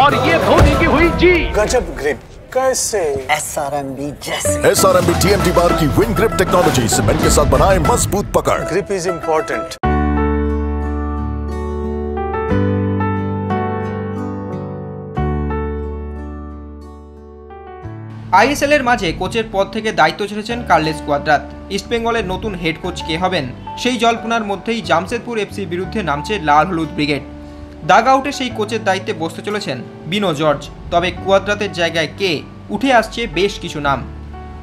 और ये धोनी की हुई जी। गजब ग्रिप कैसे SRMB जैसे। SRMB TMT बार की विन ग्रिप टेक्नोलॉजी सीमेंट के साथ बनाए मजबूत पकड़। Grip is important. আইএসএল এর মাঝে কোচের পদ থেকে দায়িত্ব ছেড়েছেন কার্লেস কোয়াদ্রাত। ইস্টবেঙ্গলের নতুন হেড কোচ কে হবেন সেই জল্পনার মধ্যেই জামশেদপুর এফসির বিরুদ্ধে নামছে লাল হলুদ ব্রিগেড। দাগ আউটে সেই কোচের দায়িত্বে বসতে চলেছেন বিনো জর্জ। তবে কোয়াদ্রাতের জায়গায় কে, উঠে আসছে বেশ কিছু নাম।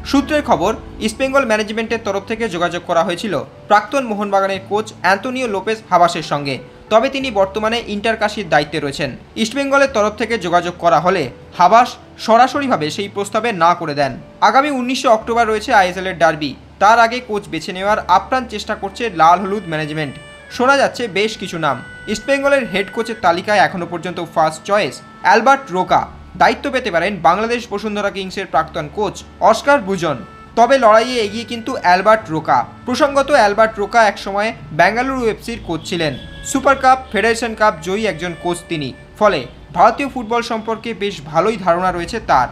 সূত্রের খবর, ইস্টবেঙ্গল ম্যানেজমেন্টের তরফ থেকে যোগাযোগ করা হয়েছিল প্রাক্তন মোহনবাগানের কোচ অ্যান্তোনিও লোপেজ হাবাসের সঙ্গে। তবে তিনি বর্তমানে ইন্টারকাশির দায়িত্বে রয়েছেন। ইস্টবেঙ্গলের তরফ থেকে যোগাযোগ করা হলে হাবাস সরাসরিভাবে সেই প্রস্তাবে না করে দেন। আগামী 19 অক্টোবর রয়েছে আইএসএল এর ডার্বি। তার আগে কোচ বেছে নেওয়ার আপ্রাণ চেষ্টা করছে লাল হলুদ ম্যানেজমেন্ট। শোনা যাচ্ছে বেশ কিছু নাম। ইস্টবেঙ্গলের হেড কোচের তালিকায় এখনও পর্যন্ত ফার্স্ট চয়েস অ্যালবার্ট রোকা। দায়িত্ব পেতে পারেন বাংলাদেশ বসুন্ধরা কিংসের প্রাক্তন কোচ অস্কার বুজন। তবে লড়াইয়ে এগিয়ে কিন্তু অ্যালবার্ট রোকা। প্রসঙ্গত, অ্যালবার্ট রোকা একসময় বেঙ্গালুরু এফসির কোচ ছিলেন। সুপার কাপ, ফেডারেশন কাপ জয়ী একজন কোচ তিনি। ফলে ভারতীয় ফুটবল সম্পর্কে বেশ ভালোই ধারণা রয়েছে তার।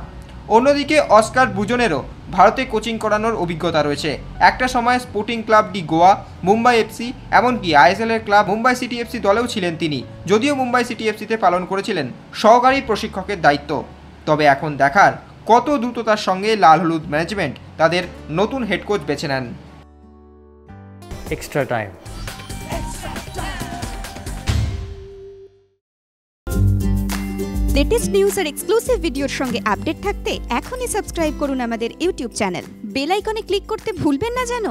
অন্যদিকে অস্কার বুজনেরও ভারতে কোচিং করানোর অভিজ্ঞতা রয়েছে। একটা সময় sporting club D Goa, Mumbai FC, এমনকি আইএসএল এর ক্লাব মুম্বাই সিটি এফসি দলেও ছিলেন তিনি। যদিও মুম্বাই সিটি এফসিতে পালন করেছিলেন সহকারী প্রশিক্ষকের দায়িত্ব। তবে এখন দেখার কত দ্রুততার সঙ্গে লাল হলুদ ম্যানেজমেন্ট তাদের নতুন হেড কোচ বেছে নেন। Extra time. লেটেস্ট নিউজ আর এক্সক্লুসিভ ভিডিওর সঙ্গে আপডেট থাকতে এখনই সাবস্ক্রাইব করুন আমাদের ইউটিউব চ্যানেল। বেল আইকনে ক্লিক করতে ভুলবেন না যেন।